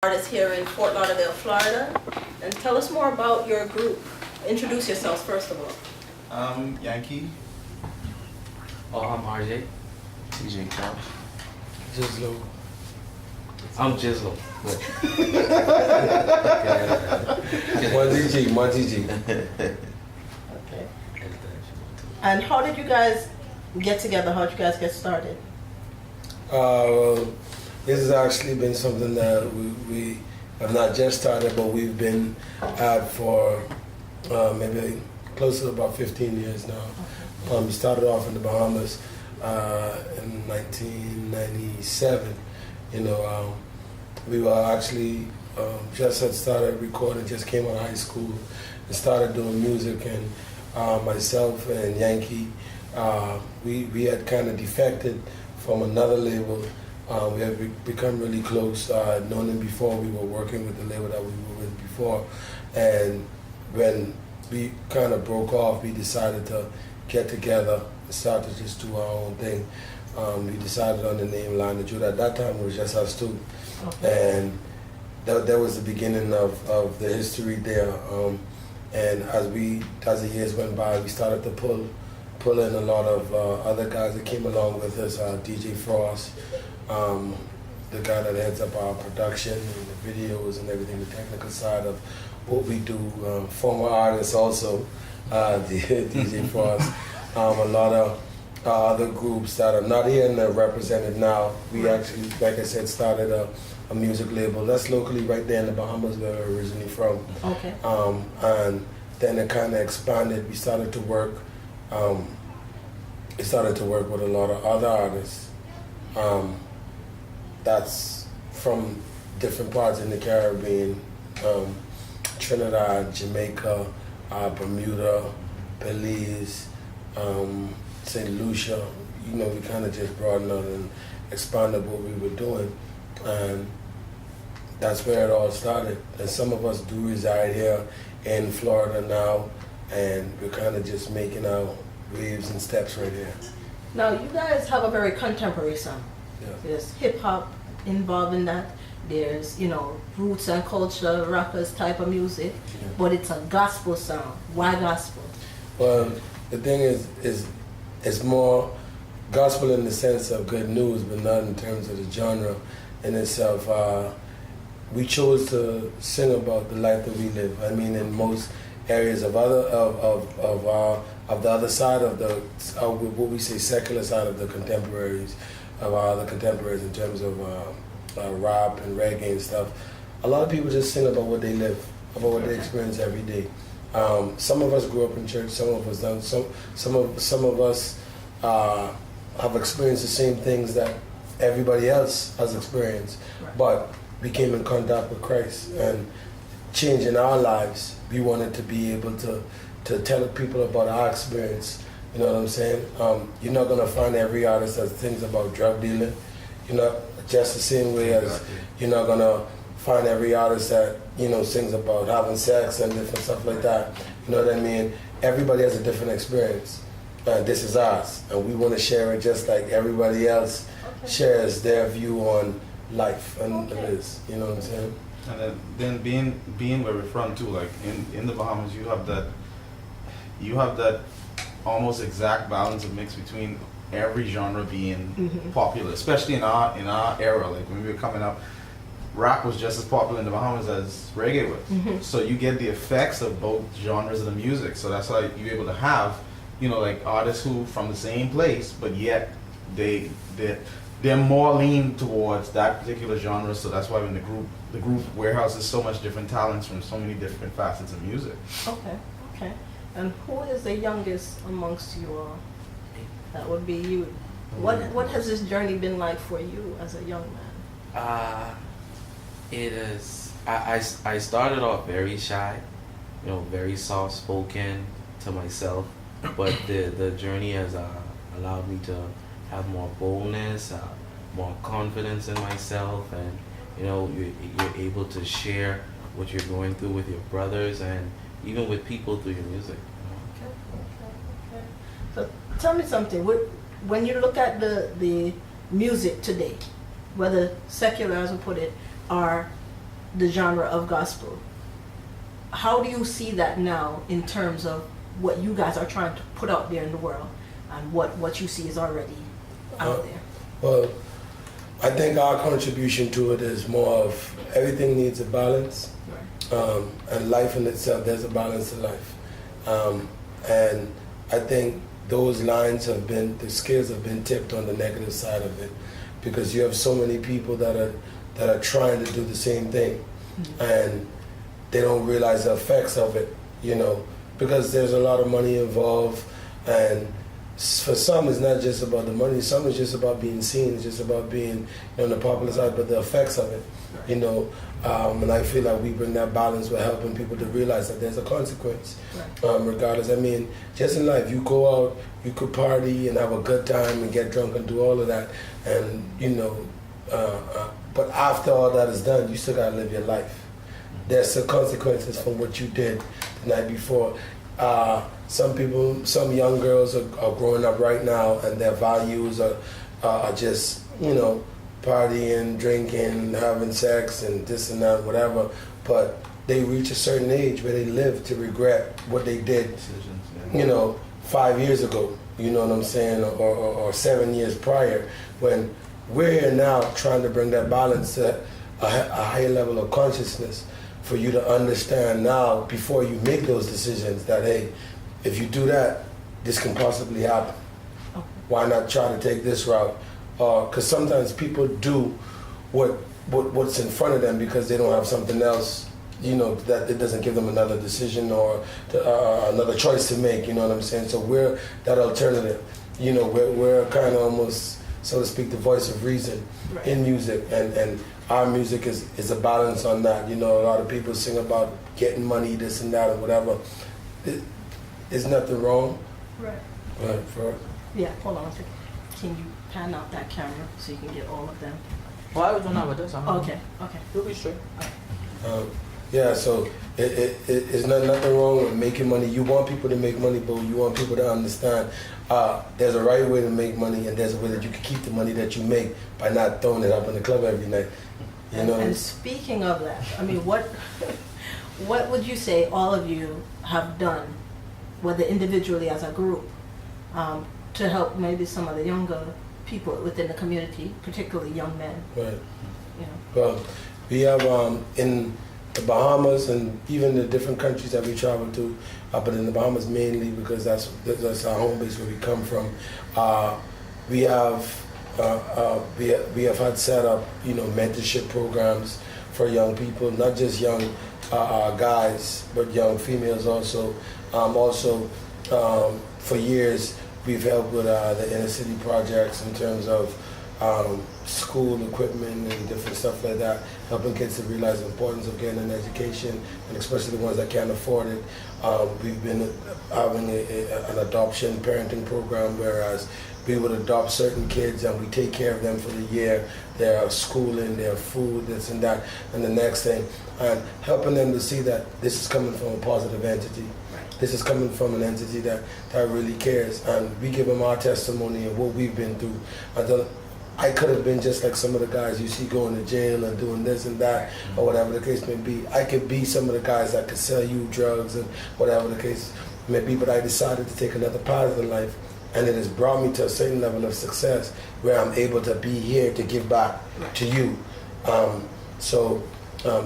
Artist here in Fort Lauderdale, Florida. And tell us more about your group. Introduce yourselves first of all. Yankee. I'm RJ. TJ Couch. Jizlo. I'm Jizlo. One DG. Okay. And how did you guys get together? How did you guys get started? This has actually been something that we have not just started, but we've been at for maybe close to about 15 years now. We started off in the Bahamas in 1997. We were actually just had started recording, just came out of high school and started doing music. And myself and Yankee, we had kind of defected from another label. We had become really close. I'd known him before. We were working with the label that we were with before. And when we kind of broke off, we decided to get together and start to just do our own thing. We decided on the name Line of Judah. At that time, it was just us two. Okay. And that was the beginning of the history there. And as the years went by, we started to pull in a lot of other guys that came along with us. DJ Frost, the guy that heads up our production and the videos and everything, the technical side of what we do. Former artists also, DJ Frost. A lot of other groups that are not here and are represented now. We actually, like I said, started a music label that's locally right there in the Bahamas where we're originally from. Okay. And then it kind of expanded. We started to work. We started to work with a lot of other artists. That's from different parts in the Caribbean, Trinidad, Jamaica, Bermuda, Belize, St. Lucia. We kind of just broadened out and expanded what we were doing. And that's where it all started. And some of us do reside here in Florida now, and we're kind of just making our waves and steps right here. Now, you guys have a very contemporary sound. Yeah. There's hip hop involved in that. There's, roots and culture, rockers type of music, but it's a gospel sound. Why gospel? Well, the thing is it's more gospel in the sense of good news, but not in terms of the genre in itself. We chose to sing about the life that we live. I mean, in most areas of the other side of the what we say secular side of the contemporaries, of our other contemporaries in terms of rap and reggae and stuff. A lot of people just sing about what they live, about what they experience every day. Some of us grew up in church, some of us don't. Some of us have experienced the same things that everybody else has experienced, but we came in contact with Christ and changing our lives. We wanted to be able to tell people about our experience. You know what I'm saying? You're not gonna find every artist that sings about drug dealing. Just the same way as you're not gonna find every artist that sings about having sex and different stuff like that. You know what I mean? Everybody has a different experience. This is ours, and we want to share it just like everybody else shares their view on life and this. You know what I'm saying? And then being where we're from too, like in the Bahamas, you have that almost exact balance of mix between every genre being popular, especially in our era. Like when we were coming up, rap was just as popular in the Bahamas as reggae was. So you get the effects of both genres of the music. So that's why you're able to have, like artists who from the same place, but yet they're more lean towards that particular genre. So that's why when the group warehouses so much different talents from so many different facets of music. Okay. And who is the youngest amongst you all? That would be you. What has this journey been like for you as a young man? It is. I started off very shy, very soft spoken to myself, but the journey has allowed me to have more boldness, more confidence in myself, and you're able to share what you're going through with your brothers and even with people through your music. Okay. So tell me something. When you look at the music today, whether secular, as we put it, or the genre of gospel. How do you see that now in terms of what you guys are trying to put out there in the world and what you see is already out there? Well, I think our contribution to it is more of everything needs a balance. Right. And life in itself, there's a balance to life. And I think those lines have been, the scales have been tipped on the negative side of it, because you have so many people that are trying to do the same thing, and they don't realize the effects of it, you know, because there's a lot of money involved, and for some it's not just about the money, some is just about being seen, it's just about being on the popular side, but the effects of it, you know. And I feel like we bring that balance with helping people to realize that there's a consequence, regardless. I mean, just in life, you go out, you could party and have a good time and get drunk and do all of that, and you know, but after all that is done, you still gotta live your life. There's some consequences from what you did the night before. Some people, some young girls are growing up right now, and their values are just, you know, partying, drinking, having sex, and this and that, whatever. But they reach a certain age where they live to regret what they did, you know, 5 years ago. You know what I'm saying, or 7 years prior. When we're here now, trying to bring that balance to a higher level of consciousness, for you to understand now, before you make those decisions, that hey, if you do that, this can possibly happen. Why not try to take this route? Because sometimes people do what's in front of them because they don't have something else, you know, that it doesn't give them another decision or another choice to make. You know what I'm saying? So we're that alternative. You know, we're kind of almost, so to speak, the voice of reason in music, and our music is a balance on that. You know, a lot of people sing about getting money, this and that, or whatever. There's nothing wrong. Right. But yeah, hold on a second. Can you pan out that camera so you can get all of them? Well, I was doing that with this. Okay. You'll be straight. yeah, so it's nothing wrong with making money. You want people to make money, but you want people to understand there's a right way to make money, and there's a way that you can keep the money that you make by not throwing it up in the club every night. You know. And speaking of that, I mean, what would you say all of you have done, whether individually as a group, to help maybe some of the younger people within the community, particularly young men? Right. You know. Well, we have in the Bahamas and even the different countries that we travel to, but in the Bahamas mainly because that's our home base where we come from. We have had set up, you know, mentorship programs for young people, not just young guys, but young females also. For years, we've helped with the inner city projects in terms of school equipment and different stuff like that, helping kids to realize the importance of getting an education, and especially the ones that can't afford it. We've been having an adoption parenting program, whereas we would adopt certain kids and we take care of them for the year, their schooling, their food, this and that, and the next thing, and helping them to see that this is coming from a positive entity. This is coming from an entity that really cares, and we give them our testimony of what we've been through. I could have been just like some of the guys you see going to jail and doing this and that, or whatever the case may be. I could be some of the guys that could sell you drugs and whatever the case may be, but I decided to take another path in life, and it has brought me to a certain level of success where I'm able to be here to give back to you.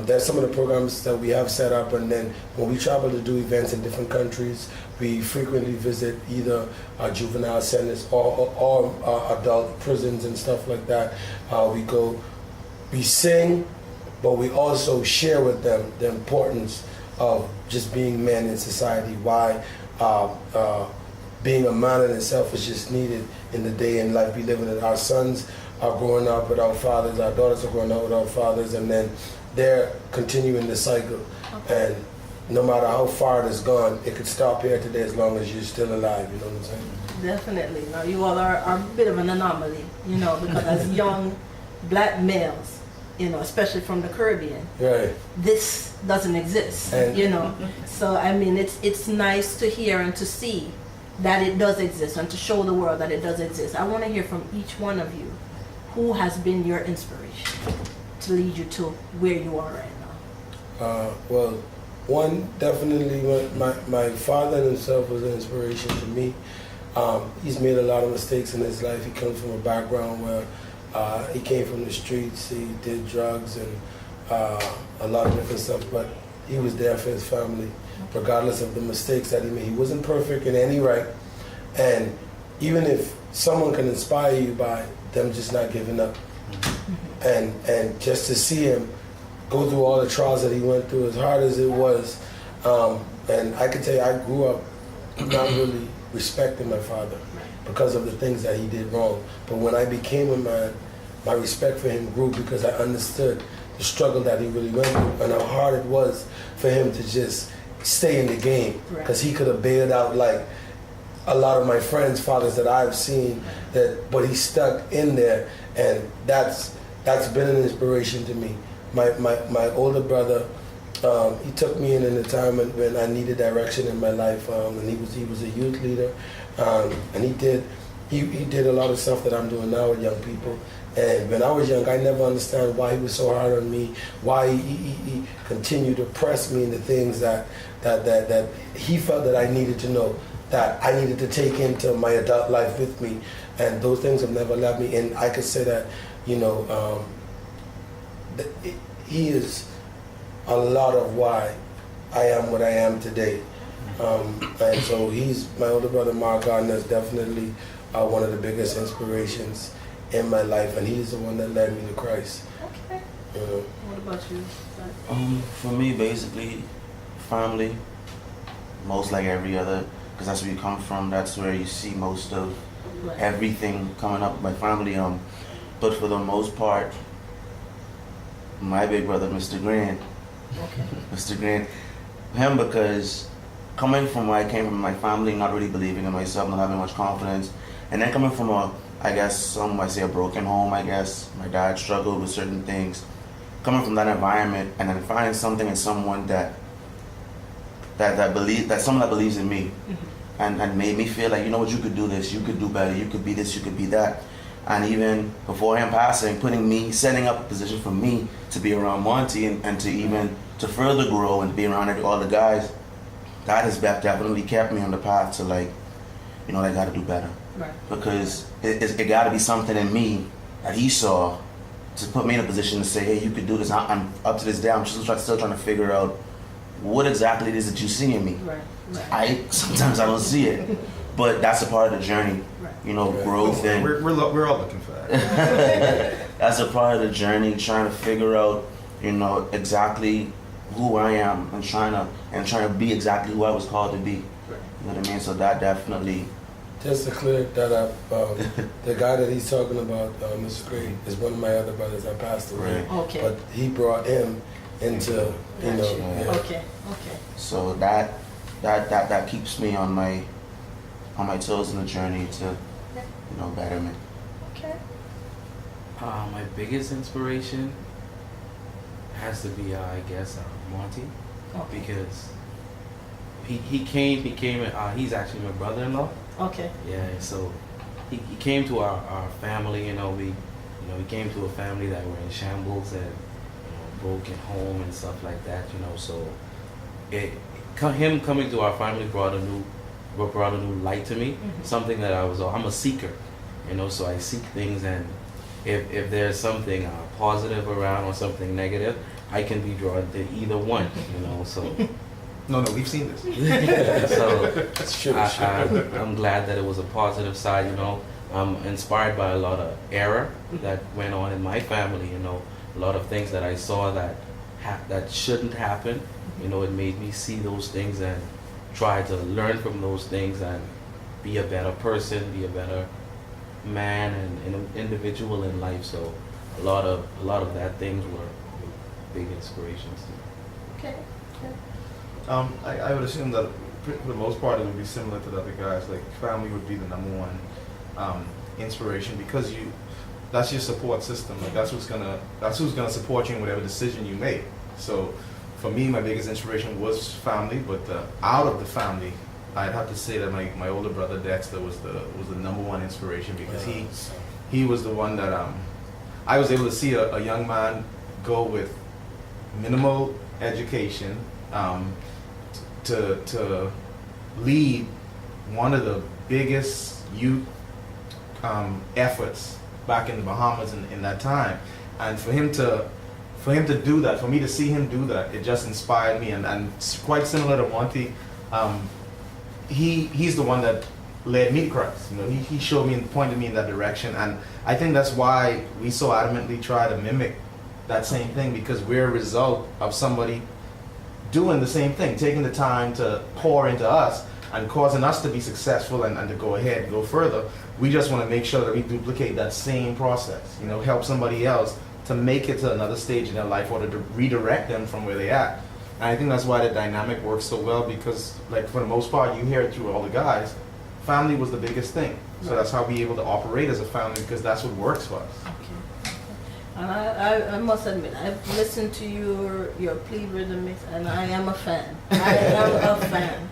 There's some of the programs that we have set up, and then when we travel to do events in different countries, we frequently visit either juvenile centers or adult prisons and stuff like that. We sing, but we also share with them the importance of just being men in society, why being a man in itself is just needed in the day and life we live in it. Our sons are growing up without fathers, our daughters are growing up without fathers, and then they're continuing the cycle. And no matter how far it has gone, it could stop here today as long as you're still alive, you know what I'm saying? Definitely. Now, you all are a bit of an anomaly, you know, because as young black males, you know, especially from the Caribbean, right, this doesn't exist, you know. So, I mean, it's nice to hear and to see that it does exist and to show the world that it does exist. I want to hear from each one of you, who has been your inspiration to lead you to where you are right now? Well, one, definitely my father himself was an inspiration to me. He's made a lot of mistakes in his life. He comes from a background where he came from the streets, he did drugs and a lot of different stuff, but he was there for his family, regardless of the mistakes that he made. He wasn't perfect in any right, and even if someone can inspire you by them just not giving up, and just to see him go through all the trials that he went through, as hard as it was, and I can tell you, I grew up not really respecting my father because of the things that he did wrong. But when I became a man, my respect for him grew because I understood the struggle that he really went through and how hard it was for him to just stay in the game, because he could have bailed out like a lot of my friends' fathers that I've seen, but he stuck in there, and that's been an inspiration to me. My older brother, he took me in a time when I needed direction in my life, and he was a youth leader, and he did a lot of stuff that I'm doing now with young people. And when I was young, I never understood why he was so hard on me, why he continued to press me into things that he felt that I needed to know, that I needed to take into my adult life with me. And those things have never left me. And I could say that, he is a lot of why I am what I am today. And so my older brother, Mark Gardner, is definitely one of the biggest inspirations in my life, and he's the one that led me to Christ. Okay. What about you? For me, basically, family, most like every other, because that's where you come from. That's where you see most of everything coming up. My family, but for the most part, my big brother, Mr. Grant, Mr. Grant, him, because coming from where I came from, my family not really believing in myself, not having much confidence, and then coming from some might say a broken home, I guess. My dad struggled with certain things. Coming from that environment and then finding something in someone that someone that believes in me, and made me feel like, you know what, you could do this, you could do better, you could be this, you could be that. And even before him passing, setting up a position for me to be around Monty and to further grow and be around all the guys, that has definitely kept me on the path to I gotta do better. Right. Because it got to be something in me that he saw to put me in a position to say, hey, you could do this. I'm up to this day. I'm still trying to figure out what exactly it is that you see in me. Right. Sometimes I don't see it, but that's a part of the journey. Right. Growth, and we're all looking for that. That's a part of the journey, trying to figure out, exactly who I am and trying to be exactly who I was called to be. Right. You know what I mean? So that definitely. Just to clear that up, the guy that he's talking about, Mr. Gray, is one of my other brothers that passed away. Right. Okay. But he brought him into, Yeah. Okay. So that keeps me on my toes in the journey to, betterment. Okay. My biggest inspiration has to be, I guess, Monty, because he's actually my brother-in-law. Okay. Yeah, so he came to our family, we came to a family that were in shambles and broken home and stuff like that, so him coming to our family brought a new light to me, something that I'm a seeker, so I seek things, and if there's something positive around or something negative, I can be drawn to either one, so. No, we've seen this. So that's true. I'm glad that it was a positive side. I'm inspired by a lot of error that went on in my family. A lot of things that I saw that shouldn't happen. It made me see those things and try to learn from those things and be a better person, be a better man and an individual in life. So a lot of that things were big inspirations to me. Okay. I would assume that for the most part it would be similar to the other guys. Like family would be the number one inspiration, because that's your support system. Like that's who's gonna support you in whatever decision you make. So for me, my biggest inspiration was family, but out of the family, I'd have to say that my older brother Dexter was the number one inspiration, because he was the one that I was able to see a young man go with minimal education, to lead one of the biggest youth efforts back in the Bahamas in that time, and for him to do that, for me to see him do that, it just inspired me. And quite similar to Monty, he's the one that led me to Christ. You know, he showed me and pointed me in that direction, and I think that's why we so adamantly try to mimic that same thing, because we're a result of somebody doing the same thing, taking the time to pour into us and causing us to be successful and to go ahead and go further. We just want to make sure that we duplicate that same process, you know, help somebody else to make it to another stage in their life, or to redirect them from where they're at. And I think that's why the dynamic works so well, because like for the most part, you hear it through all the guys, family was the biggest thing. So that's how we're able to operate as a family, because that's what works for us. Okay. And I must admit, I've listened to your plea rhythm mix, and I am a fan. I am a fan.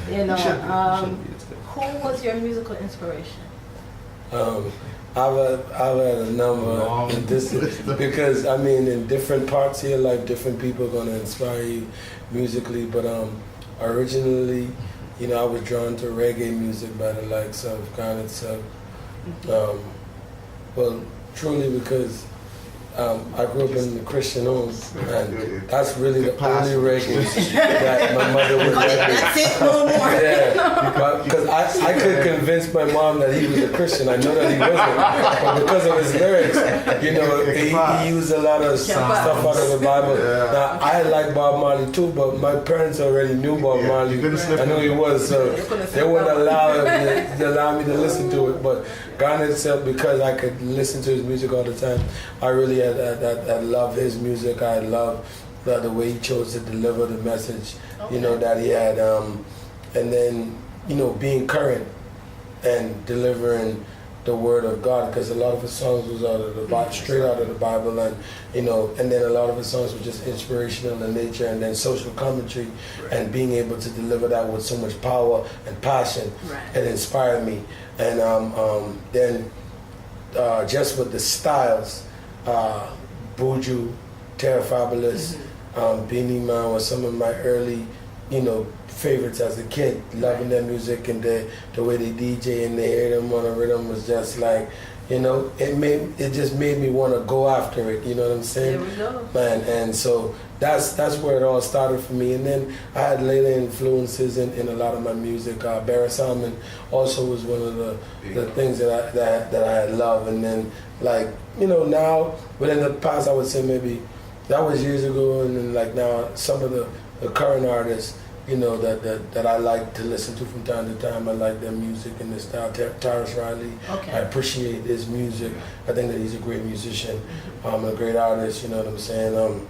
You know, You should be. It's good. who was your musical inspiration? I've had a number, and this is because I mean, in different parts of your life, different people are going to inspire you musically. But originally, you know, I was drawn to reggae music by the likes of Ghana itself. Well, truly because I grew up in a Christian home, and that's really the only reggae that my mother would let me. That's it, no more. Yeah, because I could convince my mom that he was a Christian. I know that he wasn't, but because of his lyrics, you know, he used a lot of stuff out of the Bible. Yeah. Now, I like Bob Marley too, but my parents already knew Bob Marley. I knew he was, so they wouldn't allow me to listen to it. But Ghana itself, because I could listen to his music all the time, I really I love his music. I love the way he chose to deliver the message, you know, that he had. And then, you know, being current and delivering the word of God, because a lot of his songs was straight out of the Bible, and you know, and then a lot of his songs were just inspirational in nature, and then social commentary, and being able to deliver that with so much power and passion, it inspired me. And then just with the styles, Buju, Terra Fabulous, Beanie Man was some of my early, you know, favorites as a kid. Loving their music, and the way they DJ and they hear them on a rhythm was just like, you know, it just made me want to go after it. You know what I'm saying? There we go. Man, and so that's where it all started for me. And then I had later influences in a lot of my music. Barry Salmon also was one of the things that I love. And then, like, you know, now within the past, I would say maybe that was years ago, and then like now some of the current artists, you know, that I like to listen to from time to time. I like their music and their style. Tyrus Riley, I appreciate his music. I think that he's a great musician, a great artist, you know what I'm saying?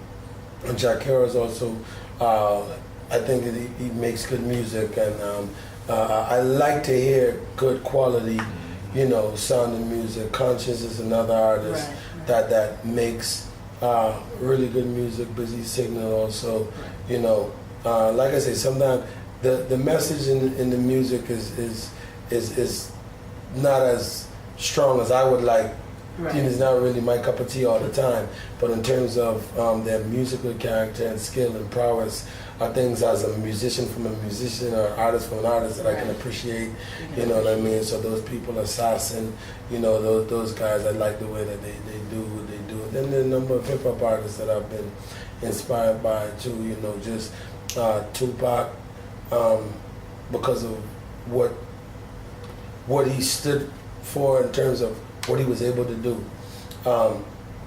And Jack Harris also, I think that he makes good music, and I like to hear good quality, you know, sounding music. Conscious is another artist that makes really good music. Busy Signal also, you know. Like I say, sometimes the message in the music is not as strong as I would like. Right. It's not really my cup of tea all the time. But in terms of their musical character and skill and prowess, are things as a musician from a musician or artist from an artist that I can appreciate. You know what I mean? So those people, Assassin, you know, those guys, I like the way that they do what they do. And then there are a number of hip hop artists that I've been inspired by too. You know, just Tupac, because of what he stood for in terms of what he was able to do.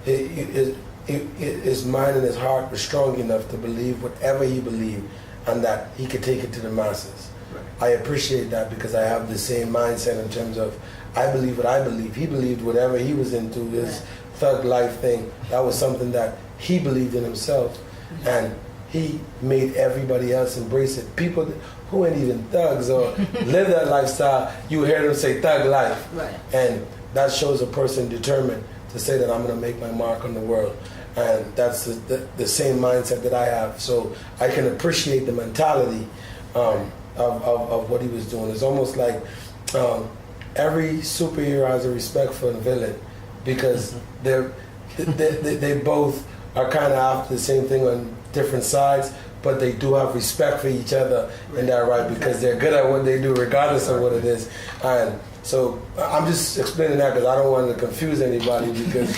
His mind and his heart was strong enough to believe whatever he believed, and that he could take it to the masses. Right. I appreciate that, because I have the same mindset in terms of I believe what I believe. He believed whatever he was into, his thug life thing. That was something that he believed in himself, and he made everybody else embrace it. People who ain't even thugs or live that lifestyle, you hear them say thug life. Right. And that shows a person determined to say that I'm going to make my mark on the world. And that's the same mindset that I have. So I can appreciate the mentality of what he was doing. It's almost like every superhero has a respect for the villain, because they both are kind of after the same thing on different sides, but they do have respect for each other in that right because they're good at what they do regardless of what it is. And so I'm just explaining that because I don't want to confuse anybody because,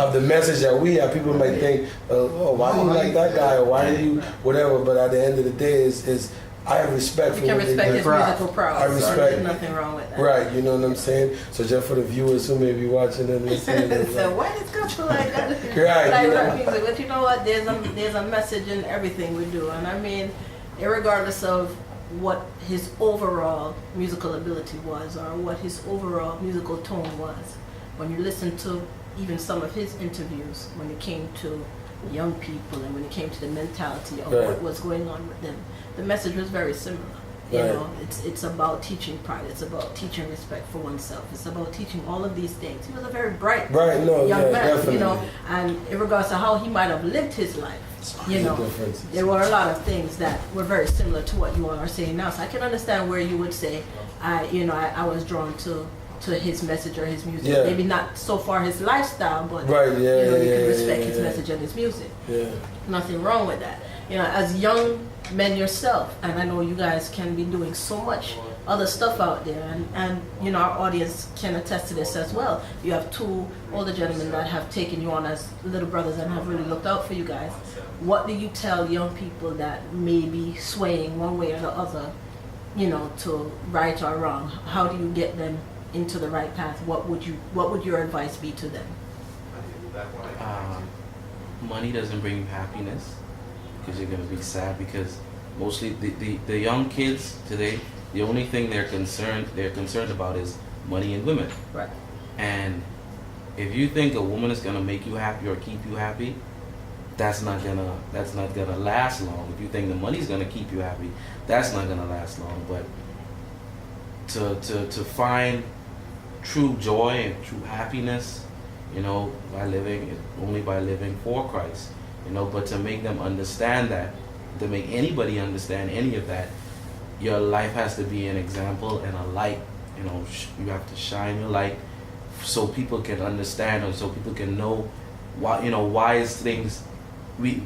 of the message that we have. People might think, oh, why do you like that guy or why do you whatever, but at the end of the day is I have respect for You can what they respect do. his musical prowess. I respect. There's nothing wrong with that. Right, you know what I'm saying? So just for the viewers who may be watching and listening. So why is gospel like that? Right, Like you rap know. music, but you know what? There's a message in everything we do, and I mean, regardless of what his overall musical ability was or what his overall musical tone was, when you listen to even some of his interviews, when it came to young people and when it came to the mentality of what was going on with them, the message was very similar. You know, it's about teaching pride. It's about teaching respect for oneself. It's about teaching all of these things. He was a very bright young man, definitely. you know, and in regards to how he might have lived his life, you know, there were a lot of things that were very similar to what you all are saying now. So I can understand where you would say, I was drawn to his message or his music. Yeah. Maybe not so far his lifestyle, but you can respect his message and his music. Yeah. Nothing wrong with that. You know, as young men yourself, and I know you guys can be doing so much other stuff out there, and you know, our audience can attest to this as well. You have two older gentlemen that have taken you on as little brothers and have really looked out for you guys. What do you tell young people that may be swaying one way or the other, you know, to right or wrong? How do you get them into the right path? What would your advice be to them? Money doesn't bring you happiness, because you're going to be sad, because mostly the young kids today, the only thing they're concerned about is money and women. Right. And if you think a woman is going to make you happy or keep you happy, that's not gonna last long. If you think the money's going to keep you happy, that's not going to last long. But to find true joy and true happiness, you know, by living for Christ. You know, but to make them understand that, to make anybody understand any of that, your life has to be an example and a light. You know, you have to shine your light so people can understand, and so people can know why. You know, why is things. We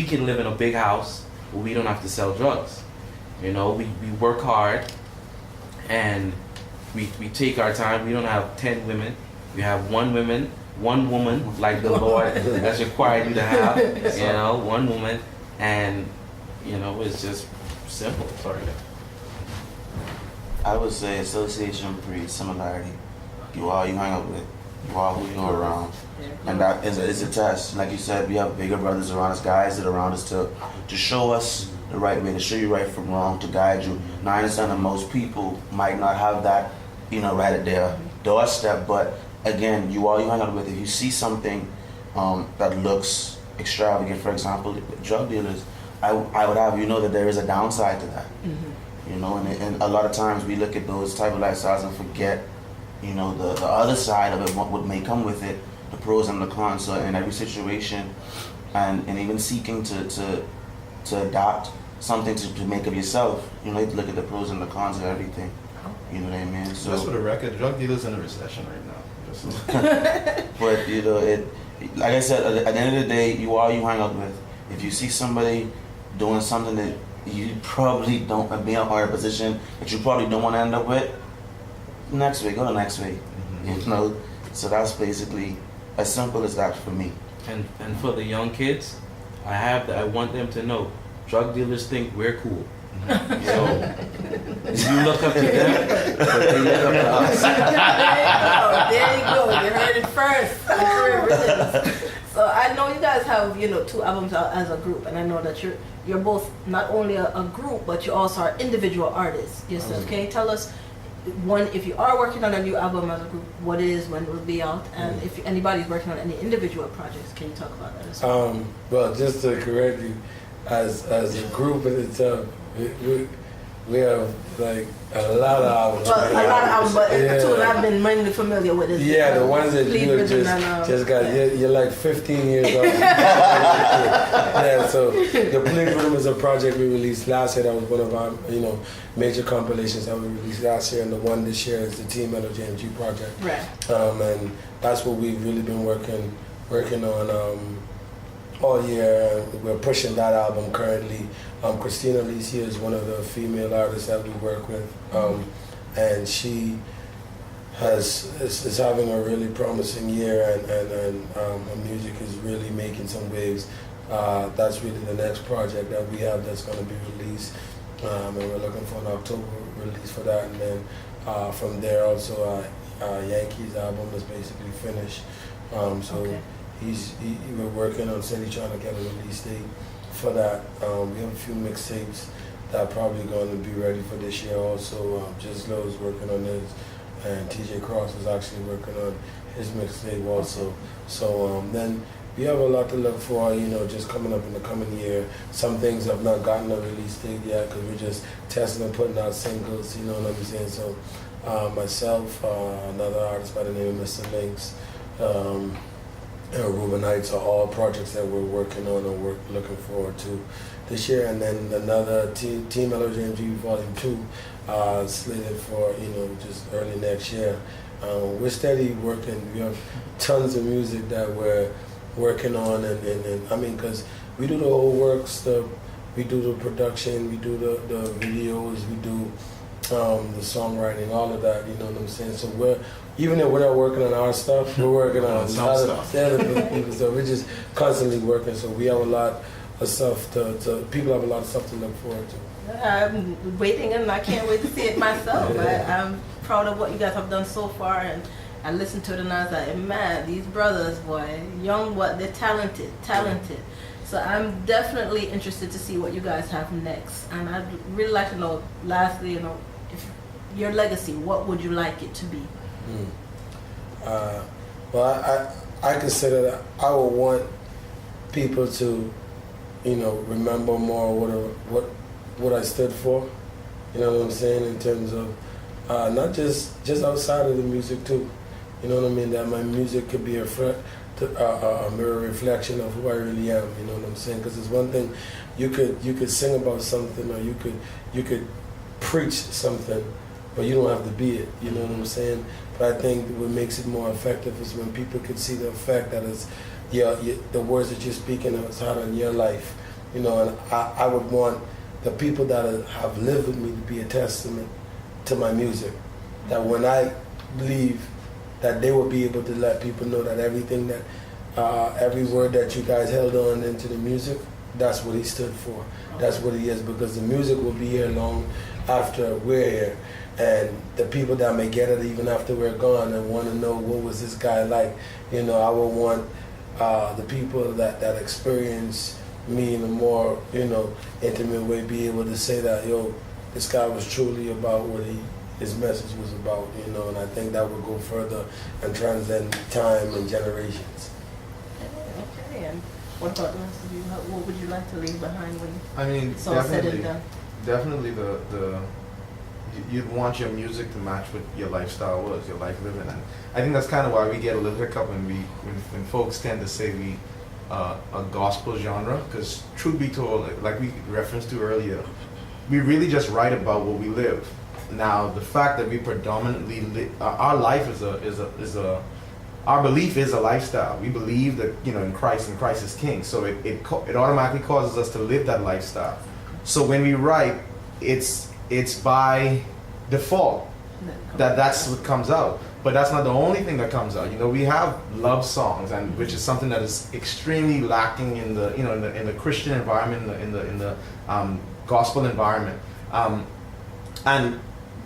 can live in a big house, but we don't have to sell drugs. You know, we work hard, and we take our time. We don't have 10 women. We have one woman, like the Lord has required you to have. You know, one woman, and you know, it's just simple. Sorry. I would say association breeds similarity. You hang out with, you are who you're around. And that is a test. Like you said, we have bigger brothers around us, guys that are around us to show us the right way, to show you right from wrong, to guide you. Now I understand that most people might not have that, you know, right at their doorstep, but again, you hang out with, if you see something that looks extravagant, for example, drug dealers, I would have you know that there is a downside to that. Mm-hmm. You know, and a lot of times we look at those type of lifestyles and forget, you know, the other side of it, what may come with it, the pros and the cons. So in every situation, and even seeking to adopt something to make of yourself, you know, you have to look at the pros and the cons of everything. You know what I mean? So just for the record, drug dealers in a recession right now. Just but you know, like I said, at the end of the day, you hang out with. If you see somebody doing something that you probably don't be in a position that you probably don't want to end up with, next week, go to next week. Mm-hmm. You know, so that's basically as simple as that for me. And for the young kids, I want them to know, drug dealers think we're cool. So you look up to them, but they look up to us. There you go. You heard it first. So I know you guys have, you know, 2 albums out as a group, and I know that you're both not only a group, but you also are individual artists yourself. Can you tell us, one, if you are working on a new album as a group, what it is, when it will be out, and if anybody's working on any individual projects, can you talk about that as well? Well, just to correct you, as a group in itself, we have like a lot of albums. Well, a lot of albums, but 2 that I've been mainly familiar with is the ones that you just got. You're like 15 years old. Yeah, so the Please Rhythm is a project we released last year. That was one of our, you know, major compilations that we released last year, and the one this year is the Team LOJMG project. Right. And that's what we've really been working on. all year. We're pushing that album currently. Christina Alicia is one of the female artists that we work with, and she is having a really promising year, and her music is really making some waves. That's really the next project that we have that's going to be released, and we're looking for an October release for that. And then from there also, Yankee's album is basically finished. Okay. We're working on trying to get a release date for that. We have a few mixtapes that are probably going to be ready for this year also. Just Lowe's working on his, and TJ Cross is actually working on his mixtape also. So then we have a lot to look for, just coming up in the coming year. Some things have not gotten a release date yet because we're just testing and putting out singles, you know what I'm saying? So myself, another artist by the name of Mr. Links, and Rubenites are all projects that we're working on and we're looking forward to this year. And then another Team LOJMG Volume 2 slated for, just early next year. We're steady working. We have tons of music that we're working on, and I mean, because we do the whole work stuff, we do the production, we do the videos, we do the songwriting, all of that, you know what I'm saying? So even if we're not working on our stuff, we're working on other people's stuff. We're just constantly working, so we have a lot of stuff people have a lot of stuff to look forward to. I'm waiting, and I can't wait to see it myself. I'm proud of what you guys have done so far, and I listened to it and I was like, man, these brothers, boy, young, they're talented. So I'm definitely interested to see what you guys have next. And I'd really like to know, lastly, if your legacy, what would you like it to be? Well, I consider that I would want people to, remember more what I stood for. You know what I'm saying, in terms of not just outside of the music too. You know what I mean? That my music could be a mirror reflection of who I really am. You know what I'm saying? Because it's one thing you could sing about something, or you could preach something, but you don't have to be it. You know what I'm saying? But I think what makes it more effective is when people can see the effect that it's the words that you're speaking has had on your life. And I would want the people that have lived with me to be a testament to my music. That when I leave, that they will be able to let people know that everything that, every word that you guys held on into the music, that's what he stood for. That's what he is, because the music will be here long after we're here. And the people that may get it even after we're gone and want to know what was this guy like, I would want the people that experience me in a more, intimate way be able to say that, this guy was truly about what his message was about, and I think that would go further and transcend time and generations. Okay, and what about the rest of you? What would you like to leave behind when it's all said and done? Definitely you'd want your music to match what your lifestyle was, your life living, and I think that's kind of why we get a little hiccup when folks tend to say we a gospel genre, because truth be told, like we referenced to earlier, we really just write about what we live. Now, the fact that we predominantly our life our belief is a lifestyle. We believe that in Christ and Christ is King. So it automatically causes us to live that lifestyle. So when we write, it's by default that's what comes out. But that's not the only thing that comes out. We have love songs, and which is something that is extremely lacking in the in the Christian environment, in the gospel environment.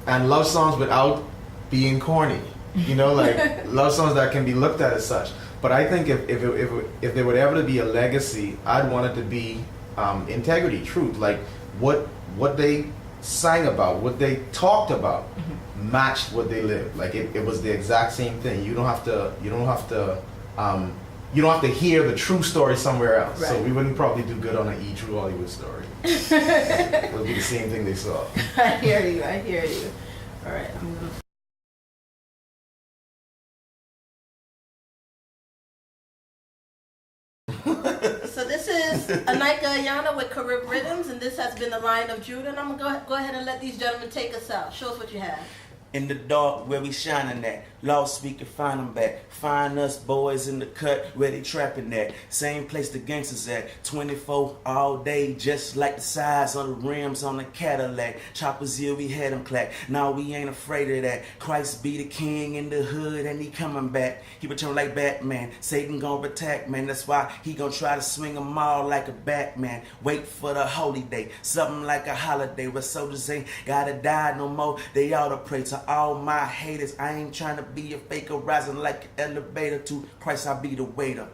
And love songs without being corny, like love songs that can be looked at as such. But I think if there would ever be a legacy, I'd want it to be integrity, truth, like what they sang about, what they talked about, matched what they lived. Like it was the exact same thing. You don't have to hear the true story somewhere else. Right. So we wouldn't probably do good on an E! True Hollywood story. It would be the same thing they saw. I hear you. All right. So this is Anika Ayana with Carib Rhythms, and this has been the Lion of Judah. And I'm gonna go ahead and let these gentlemen take us out. Show us what you have. In the dark where we shining at. Lost, we can find them back. Find us boys in the cut where they trapping at. Same place the gangsters at. 24 all day, just like the size on the rims on the Cadillac. Choppers here, we had them clack. Now we ain't afraid of that. Christ be the king in the hood and he coming back. He return like Batman. Satan gon' attack, man. That's why he gon' try to swing them all like a Batman. Wait for the holy day. Something like a holiday where soldiers ain't gotta die no more. They ought to pray to all my haters. I ain't trying to be a faker, rising like an elevator. To Christ I be the waiter.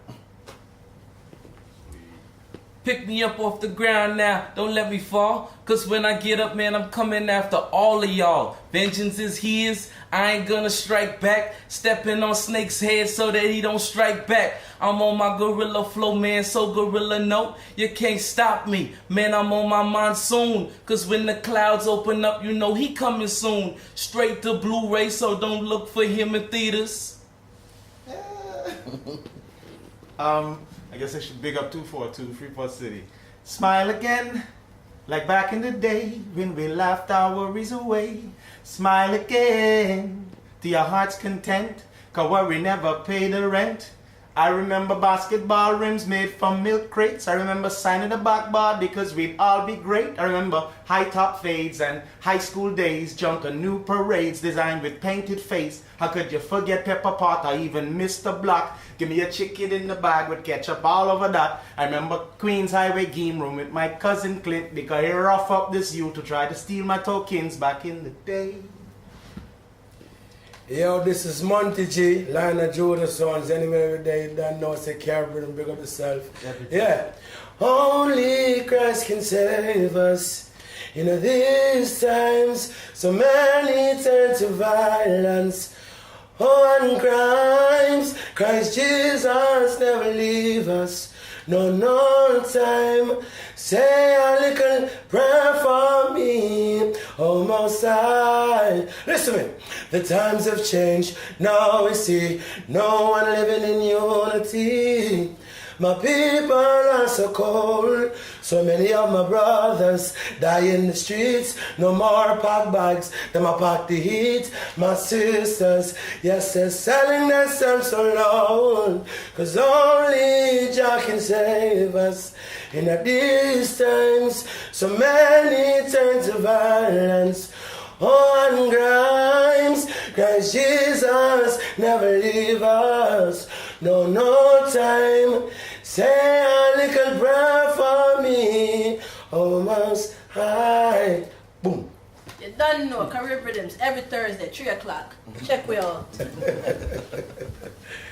Pick me up off the ground now, don't let me fall. Cause when I get up, man, I'm coming after all of y'all. Vengeance is his, I ain't gonna strike back. Stepping on Snake's head so that he don't strike back. I'm on my gorilla flow, man, so gorilla no, you can't stop me. Man, I'm on my monsoon. Cause when the clouds open up, you know he coming soon. Straight to Blu-ray, so don't look for him in theaters. I guess I should big up 242 Freeport City. Smile again, like back in the day when we laughed our worries away. Smile again, to your heart's content, 'cause worry never paid the rent. I remember basketball rims made from milk crates. I remember signing the backboard because we'd all be great. I remember high top fades and high school days, junk and new parades designed with painted face. How could you forget Pepper Pot or even Mr. Block? Give me a chicken in the bag with ketchup all over that. I remember Queens Highway game room with my cousin Clint because he rough up this youth to try to steal my tokens back in the day. Yo, this is Monty G, Lionel Judah Sons. Anyway, they don't know, say carry and big up yourself. Yeah. Only Christ can save us. You know, these times, so many turn to violence. On crimes, Christ Jesus never leave us. No time. Say a little prayer for me, oh Most High. Listen to me. The times have changed. Now we see no one living in unity. My people are so cold. So many of my brothers die in the streets. No more pack bags, them a pack the heat. My sisters, yes, they're selling themselves so low. 'Cause only Jah can save us. In these times, so many turn to violence. On crimes, Christ Jesus never leave us. No time. Say a little prayer for me, oh Most High. Boom. You don't know, Caribbean Rhythms every Thursday, 3 o'clock. Check we out.